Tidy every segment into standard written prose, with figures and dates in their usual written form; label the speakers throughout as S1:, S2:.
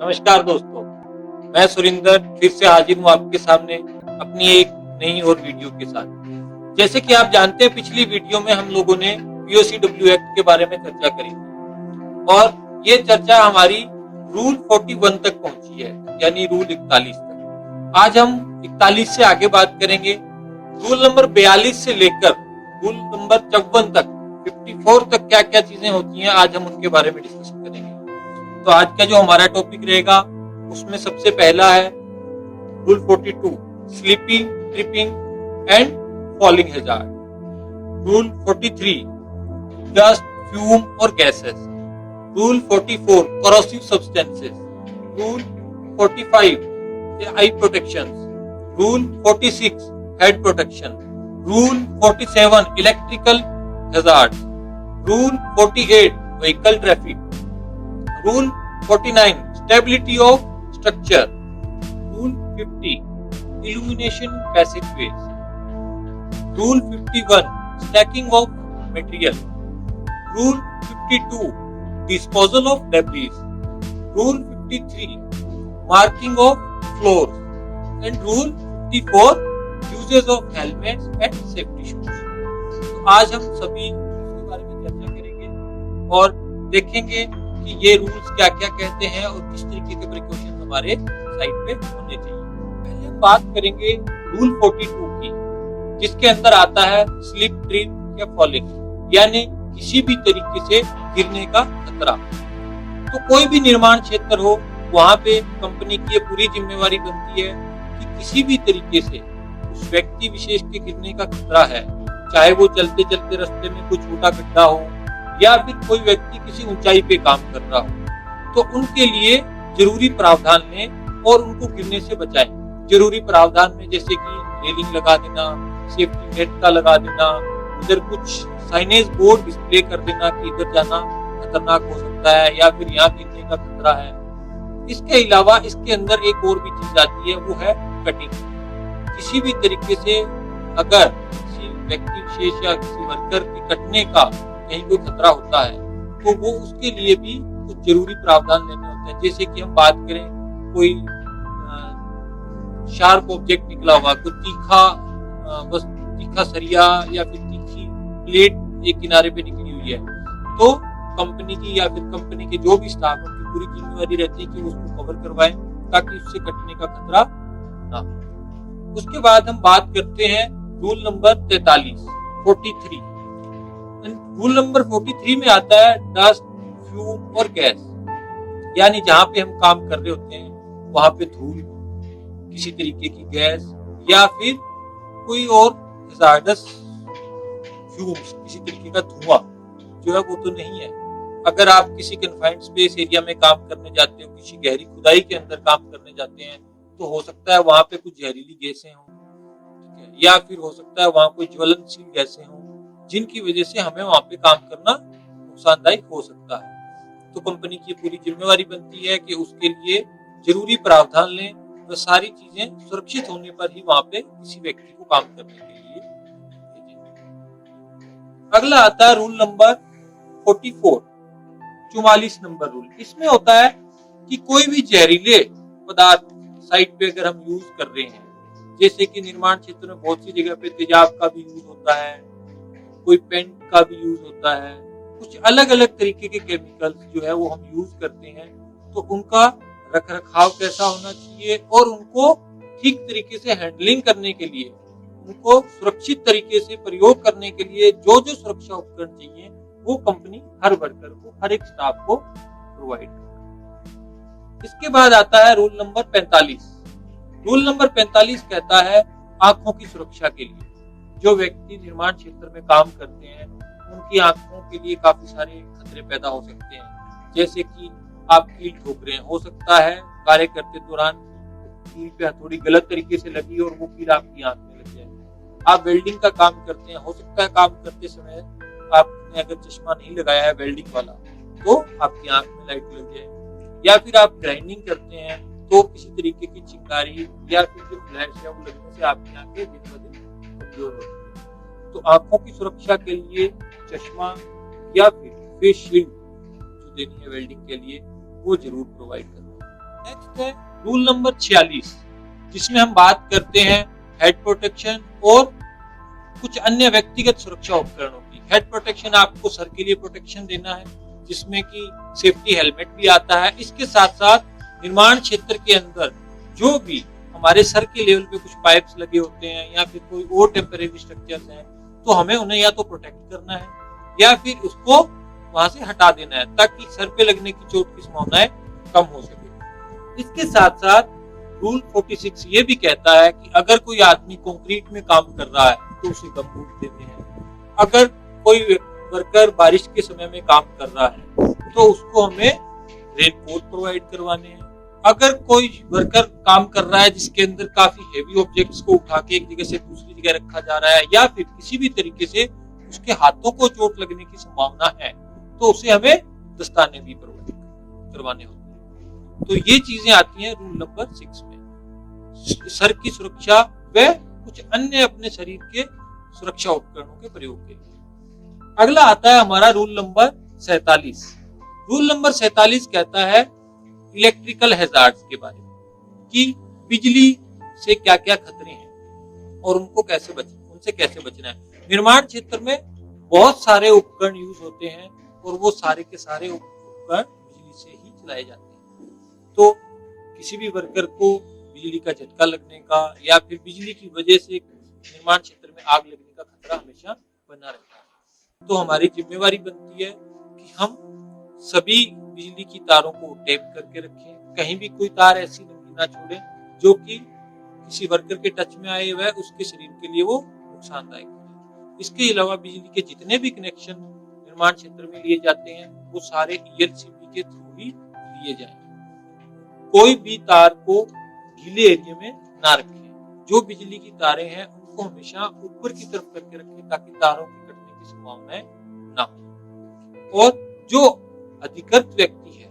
S1: नमस्कार दोस्तों, मैं सुरिंदर फिर से हाजिर हूँ आपके सामने अपनी एक नई और वीडियो के साथ। जैसे कि आप जानते हैं, पिछली वीडियो में हम लोगों ने POCW एक्ट के बारे में चर्चा करी थी और ये चर्चा हमारी रूल 41 तक पहुंची है, यानी रूल 41 तक। आज हम 41 से आगे बात करेंगे। रूल नंबर 42 से लेकर रूल नंबर 54 तक, 54 तक क्या क्या चीजें होती हैं, आज हम उनके बारे में डिस्कशन करेंगे। तो आज का जो हमारा टॉपिक रहेगा उसमें सबसे पहला है rule 42, slipping, tripping and falling hazard. Rule 43, dust, fume और gases. Rule 44, corrosive substances। Rule 45, eye protection. Rule 46, head protection. Rule 47, electrical hazard. Rule 48, vehicle traffic. Rule 49, stability of structure. Rule 50, illumination passageways. Rule 51, stacking of material. Rule 52, disposal of debris. Rule 53, marking of floors and rule 54, uses of helmets and safety shoes. तो आज हम सभी इसके बारे में चर्चा करेंगे और देखेंगे कि ये रूल्स क्या क्या कहते हैं और किस तरीके के प्रिकॉशन हमारे साइड पे होने चाहिए। पहले हम बात करेंगे रूल 42 की, जिसके अंदर आता है स्लिप, ट्रिप या फॉलिंग, यानी किसी भी तरीके से गिरने का खतरा। तो कोई भी निर्माण क्षेत्र हो, वहां पे कंपनी की ये पूरी जिम्मेवारी बनती है कि किसी भी तरीके से उस व्यक्ति विशेष के गिरने का खतरा है, चाहे वो चलते चलते रास्ते में कोई छोटा गड्ढा हो या फिर कोई व्यक्ति किसी ऊंचाई पे काम कर रहा हो, तो उनके लिए जरूरी प्रावधान लें और उनको गिरने से बचाएं। जरूरी प्रावधान में जैसे कि रेलिंग लगा देना, सेफ्टी नेट का लगा देना, उधर कुछ साइनेज बोर्ड डिस्प्ले कर देना कि इधर जाना खतरनाक हो सकता है या फिर यहाँ गिरने का खतरा है। इसके अलावा इसके अंदर एक और भी चीज आती है, वो है कटिंग। किसी भी तरीके से अगर किसी व्यक्ति विशेष या किसी वर्कर के कटने का कहीं कोई खतरा होता है तो वो उसके लिए भी कुछ जरूरी प्रावधान लेने होते हैं। जैसे कि हम बात करें, कोई शार्प ऑब्जेक्ट निकला हुआ, कोई तीखा सरिया या फिर तीखी प्लेट एक किनारे पे निकली हुई है, तो कंपनी की या फिर कंपनी के जो भी स्टाफ है उनकी पूरी जिम्मेवारी रहती है कि उसको कवर करवाएं ताकि उससे कटने का खतरा ना हो। उसके बाद हम बात करते हैं रूल नंबर 43। रूल नंबर 43 में आता है डस्ट, फ्यूम और गैस, यानी जहां पे हम काम कर रहे होते हैं वहां पे धूल, किसी तरीके की गैस या फिर कोई और हैजार्डस फ्यूम्स, किसी तरीके का धुआं जो है वो तो नहीं है। अगर आप किसी कन्फाइंड स्पेस एरिया में काम करने जाते हो, किसी गहरी खुदाई के अंदर काम करने जाते हैं, तो हो सकता है वहां पे कुछ जहरीली गैसें हों, ठीक है, या फिर हो सकता है वहां कोई ज्वलनशील गैसें हों जिनकी वजह से हमें वहां पे काम करना नुकसानदायक हो सकता है। तो कंपनी की पूरी जिम्मेवारी बनती है कि उसके लिए जरूरी प्रावधान लें और सारी चीजें सुरक्षित होने पर ही वहां पे किसी व्यक्ति को काम करने के लिए भेजें। अगला आता है रूल नंबर 44, 44 नंबर रूल। इसमें होता है कि कोई भी जहरीले पदार्थ साइट पे अगर हम यूज कर रहे हैं, जैसे कि निर्माण क्षेत्र में बहुत सी जगह पे तेजाब का भी यूज होता है, कोई पेंट का भी यूज होता है, कुछ अलग अलग तरीके के केमिकल्स जो है वो हम यूज करते हैं, तो उनका रख रखाव कैसा होना चाहिए और उनको ठीक तरीके से हैंडलिंग करने के लिए, उनको सुरक्षित तरीके से प्रयोग करने के लिए जो जो सुरक्षा उपकरण चाहिए वो कंपनी हर वर्कर को, हर एक स्टाफ को प्रोवाइड करती है। इसके बाद आता है रूल नंबर 45। रूल नंबर 45 कहता है आंखों की सुरक्षा के लिए। जो व्यक्ति निर्माण क्षेत्र में काम करते हैं उनकी आंखों के लिए काफी सारे खतरे पैदा हो सकते हैं। जैसे कि आप कील ठोक रहे हैं, हो सकता है कार्य करते दौरान कील पे हथौड़ी गलत तरीके से लगी और वो कील आपकी आंख में लग जाए। आप वेल्डिंग का काम करते हैं, हो सकता है काम करते समय आपने अगर चश्मा नहीं लगाया है वेल्डिंग वाला तो आपकी आंख में लाइट लग जाए। या फिर आप ग्राइंडिंग करते हैं तो किसी तरीके की चिंगारी या फिर जो फ्लैश है वो लगने से आपकी आंखें दिन ब दिन कमजोर होती है। तो आंखों की सुरक्षा के लिए चश्मा या फिर फेस शील्ड जो देनी है वेल्डिंग के लिए वो जरूर प्रोवाइड करना। नेक्स्ट है रूल नंबर 46, जिसमें हम बात करते हैं हेड प्रोटेक्शन और कुछ अन्य व्यक्तिगत सुरक्षा उपकरणों की। हेड प्रोटेक्शन आपको सर के लिए प्रोटेक्शन देना है, जिसमें कि सेफ्टी हेलमेट भी आता है। इसके साथ साथ निर्माण क्षेत्र के अंदर जो भी हमारे सर के लेवल पे कुछ पाइप्स लगे होते हैं या फिर कोई और टेम्परेरी स्ट्रक्चर्स हैं, तो हमें उन्हें या तो प्रोटेक्ट करना है या फिर उसको वहां से हटा देना है, ताकि सर पे लगने की चोट की संभावनाएं कम हो सके। इसके साथ साथ रूल 46 ये भी कहता है कि अगर कोई आदमी कंक्रीट में काम कर रहा है तो उसे गमबूट देते हैं। अगर कोई वर्कर बारिश के समय में काम कर रहा है तो उसको हमें रेनकोट प्रोवाइड करवाने हैं। अगर कोई वर्कर काम कर रहा है जिसके अंदर काफी हेवी ऑब्जेक्ट्स को उठा के एक जगह से दूसरी जगह रखा जा रहा है या फिर किसी भी तरीके से उसके हाथों को चोट लगने की संभावना है, तो उसे हमें दस्ताने भी प्रोवाइड करवाने होते हैं। तो ये चीजें आती हैं रूल नंबर 6 में, सर की सुरक्षा व कुछ अन्य अपने शरीर के सुरक्षा उपकरणों के प्रयोग के लिए। अगला आता है हमारा रूल नंबर 47। रूल नंबर 47 कहता है इलेक्ट्रिकल हैजार्ड्स के बारे में, कि बिजली से क्या क्या खतरे हैं और उनसे कैसे बचना है। निर्माण क्षेत्र में बहुत सारे उपकरण यूज होते हैं और वो सारे के सारे उपकरण बिजली से ही चलाए जाते हैं। तो किसी भी वर्कर को बिजली का झटका लगने का या फिर बिजली की वजह से निर्माण क्षेत्र में आग लगने का खतरा हमेशा बना रहता है। तो हमारी जिम्मेवारी बनती है कि हम सभी बिजली की तारों को टेप करके रखें, कहीं भी कोई तार ऐसी नंगी ना छोड़ें जो कि किसी वर्कर के टच में आए वह उसके शरीर के लिए वो नुकसानदायक है। इसके अलावा बिजली के जितने भी कनेक्शन निर्माण क्षेत्र में लिए जाते हैं वो सारे ELCB के थ्रू ही लिए जाएंगे। कोई भी तार को गीले एरिया में ना रखें। जो बिजली की तारें हैं उनको हमेशा ऊपर की तरफ करके रखें ताकि तारों के कटने की संभावनाएं ना हो। और जो अधिकृत व्यक्ति है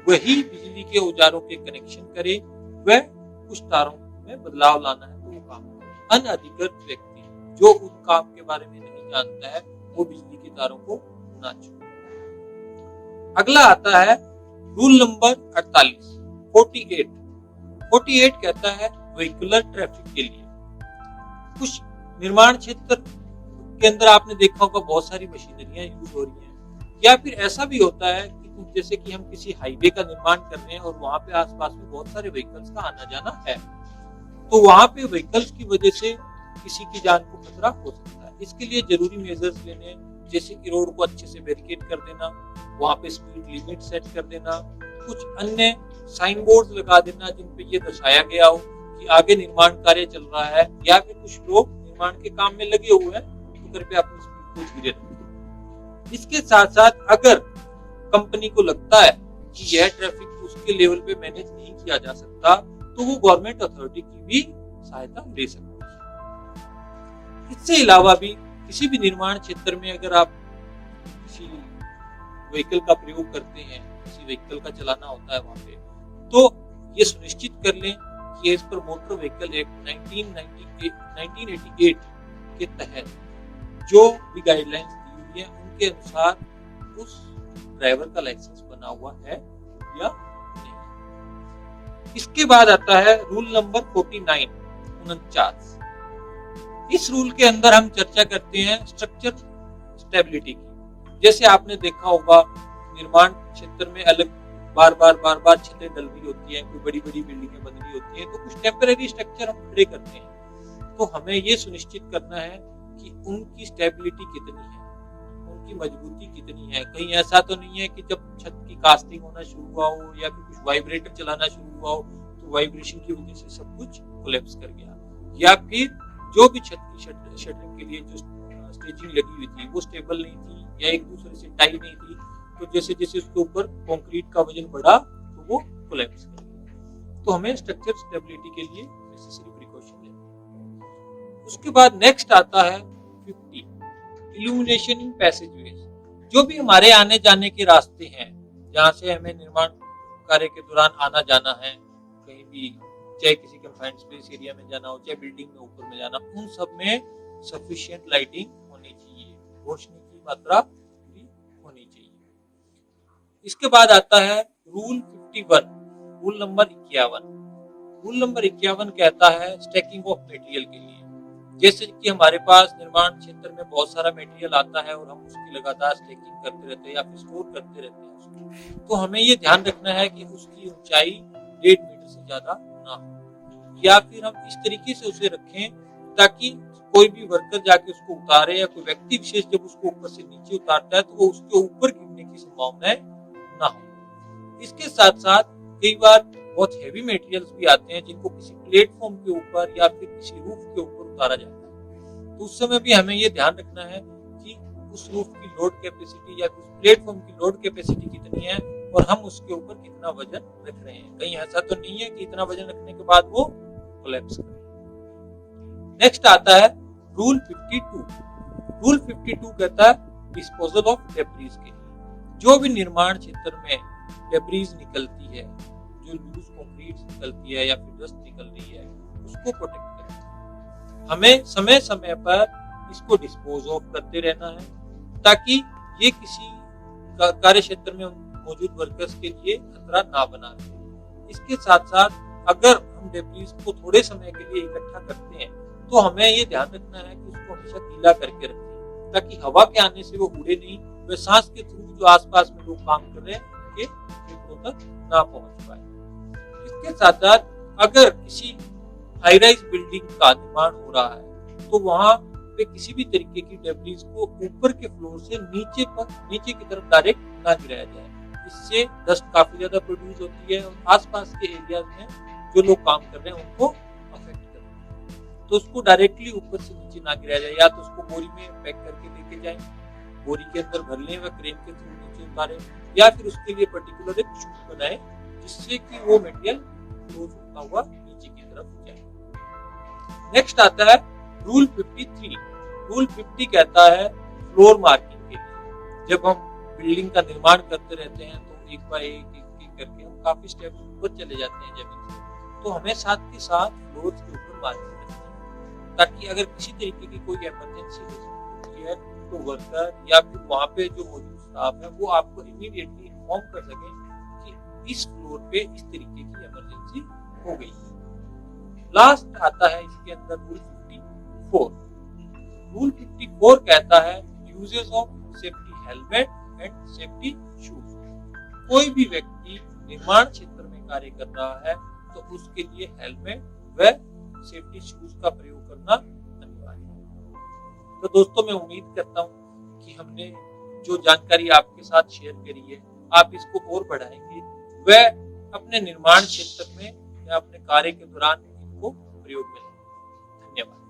S1: वही बिजली के औजारों के कनेक्शन करे, वह कुछ तारों में बदलाव लाना है तो वो काम करे। अनअधिकृत व्यक्ति जो उस काम के बारे में नहीं जानता है वो बिजली की तारों को ना छूए। अगला आता है रूल नंबर 48 कहता है व्हीकुलर ट्रैफिक के लिए। कुछ निर्माण क्षेत्र के अंदर आपने देखा होगा बहुत सारी मशीनरियां यूज हो रही हैं, या फिर ऐसा भी होता है कि जैसे कि हम किसी हाईवे का निर्माण कर रहे हैं और वहां पे आसपास में बहुत सारे व्हीकल्स का आना जाना है, तो वहां पे व्हीकल्स की वजह से किसी की जान को खतरा हो सकता है। इसके लिए जरूरी मेजर्स लेने, जैसे कि रोड को अच्छे से बैरिकेड कर देना, वहां पे स्पीड लिमिट सेट कर देना, कुछ अन्य साइन बोर्ड लगा देना जिन पे ये दर्शाया गया हो कि आगे निर्माण कार्य चल रहा है या फिर कुछ लोग निर्माण के काम में लगे हुए हैं, तो कृपया अपनी स्पीड को धीरे रखें। इसके साथ साथ अगर कंपनी को लगता है कि यह ट्रैफिक उसके लेवल पे मैनेज नहीं किया जा सकता, तो वो गवर्नमेंट अथॉरिटी की भी सहायता ले सकती है। इससे अलावा भी किसी भी निर्माण क्षेत्र में अगर आप किसी व्हीकल का प्रयोग करते हैं, किसी व्हीकल का चलाना होता है वहां पे, तो ये सुनिश्चित कर लें कि as per motor vehicle act 1988 के तहत जो भी गाइडलाइंस दी हुई है उनके अनुसार उस ड्राइवर का लाइसेंस बना हुआ है या नहीं। इसके बाद आता है रूल नंबर 49। इस रूल के अंदर हम चर्चा करते हैं स्ट्रक्चर स्टेबिलिटी की। जैसे आपने देखा होगा निर्माण क्षेत्र में अलग बार बार छतें डल रही होती हैं, कोई बड़ी बड़ी बिल्डिंगें बन रही होती हैं, तो कुछ टेम्परेरी स्ट्रक्चर हम खड़े करते हैं। तो हमें ये सुनिश्चित करना है कि उनकी स्टेबिलिटी कितनी है, उनकी मजबूती कितनी है। कहीं ऐसा तो नहीं है कि जब छत की कास्टिंग होना शुरू हुआ हो या फिर कुछ वाइब्रेटर चलाना शुरू हुआ हो तो वाइब्रेशन की वजह से सब कुछ कोलैप्स कर गया, या फिर जो भी छत की शटरिंग के लिए जो स्टेजिंग लगी हुई थी वो स्टेबल नहीं थी या एक दूसरे से टाई नहीं थी, तो जैसे जैसे उसके ऊपर कंक्रीट का वजन बढ़ा तो वो कोलैप्स कर गया। तो हमें स्ट्रक्चर स्टेबिलिटी के लिए नेसेसरी प्रिकॉशन लेना। उसके बाद नेक्स्ट आता है 50 इल्यूमिनेशन इन पैसेजवेज। जो भी हमारे आने जाने के रास्ते हैं, जहाँ से हमें निर्माण कार्य के दौरान आना जाना है, कहीं भी चाहे किसी कंफाइंड स्पेस एरिया में जाना हो, चाहे बिल्डिंग में ऊपर में जाना, उन सब में सफिशिएंट लाइटिंग होनी चाहिए, रोशनी की मात्रा पूरी होनी चाहिए। इसके बाद आता है rule 51। Rule number 51। Rule number 51 कहता है स्टैकिंग ऑफ मटेरियल के लिए। जैसे कि हमारे पास निर्माण क्षेत्र में बहुत सारा मटेरियल आता है और हम उसकी लगातार स्टैकिंग करते रहते हैं या फिर स्टोर करते रहते हैं उसको, तो हमें ये ध्यान रखना है कि उसकी ऊंचाई 1.5 मीटर से ज्यादा ना हो, या फिर हम इस तरीके से उसे रखें ताकि कोई भी वर्कर जाके उसको उतारे या कोई व्यक्ति विशेष जब उसको ऊपर से नीचे उतारता है तो वो उसके ऊपर गिरने की संभावनाएं ना हो। इसके साथ साथ कई बार बहुत हैवी मटेरियल्स भी आते हैं जिनको किसी प्लेटफॉर्म के ऊपर या फिर किसी रूफ के ऊपर उतारा जाता है, तो उस समय भी हमें ये ध्यान रखना है कि उस रूफ की लोड कैपेसिटी या उस प्लेटफॉर्म की लोड कैपेसिटी कितनी है और हम उसके ऊपर कितना वजन रख रहे हैं। कहीं ऐसा तो नहीं है कि इतना वजन रखने के बाद वो कोलैप्स करे। नेक्स्ट आता है रूल 52। रूल 52 कहता है डिस्पोजल ऑफ डेब्रीज के लिए। जो भी निर्माण क्षेत्र में डेब्रीज निकलती है, जो लूज कंक्रीट निकलती है या फिर डस्ट निकल रही है, उसको प्रोटेक्ट करना। हमें समय समय पर इसको डिस्पोज ऑफ करते रहना है ताकि ये किसी कार्य क्षेत्र में मौजूद वर्कर्स के लिए खतरा ना बना रहे। इसके साथ साथ अगर हम डेब्रीज को थोड़े समय के लिए इकट्ठा करते हैं तो हमें ये ध्यान रखना है कि उसको हमेशा गीला करके रखें ताकि हवा के आने से वो उड़े नहीं, वे सांस के थ्रू जो आसपास में लोग काम कर रहे हैं उनके फेफड़ों तक ना पहुंच पाए। इसके साथ साथ अगर किसी हाई राइज बिल्डिंग का निर्माण हो रहा है तो वहां पे किसी भी तरीके की डेब्रीज को ऊपर के फ्लोर से नीचे की तरफ डायरेक्ट ना गिराया जाए। इससे डस्ट काफी ज्यादा प्रोड्यूस होती है और आसपास के एरियाज में जो लोग काम कर रहे हैं उनको अफेक्ट करती है। तो उसको डायरेक्टली ऊपर से नीचे ना गिराया जाए, या तो उसको बोरी में पैक करके लेके जाए, बोरी के अंदर भर लें व क्रेन के थ्रू नीचे उतारें, या फिर उसके लिए पर्टिकुलर एक शूट बनाए जिससे कि वो मटेरियल क्लोज होता हुआ नीचे की तरफ जाए। नेक्स्ट आता है रूल 53। रूल 50 कहता है फ्लोर मार्किंग के लिए। जब हम बिल्डिंग का निर्माण करते रहते हैं तो एक बाय एक करके हम काफी स्टेप्स ऊपर चले जाते हैं जमीन से, तो हमें साथ के साथ फ्लोर्स के ऊपर मार्किंग करनी है ताकि अगर किसी तरीके की कोई इमरजेंसी होती है तो वर्कर या फिर वहाँ पे जो मौजूद स्टाफ है वो आपको इमीडिएटली इन्फॉर्म कर सके कि इस फ्लोर पे इस तरीके की इमरजेंसी हो गई है। लास्ट आता है इसके अंदर रूल 54। रूल 54 कहता है uses of safety helmet and safety shoes. कोई भी व्यक्ति निर्माण क्षेत्र में कार्य कर रहा है तो उसके लिए हेलमेट व सेफ्टी शूज का प्रयोग करना अनिवार्य है। तो दोस्तों, मैं उम्मीद करता हूँ कि हमने जो जानकारी आपके साथ शेयर करी है आप इसको और बढ़ाएंगे व अपने निर्माण क्षेत्र में या अपने कार्य के दौरान इनको प्रयोग में लेंगे। धन्यवाद।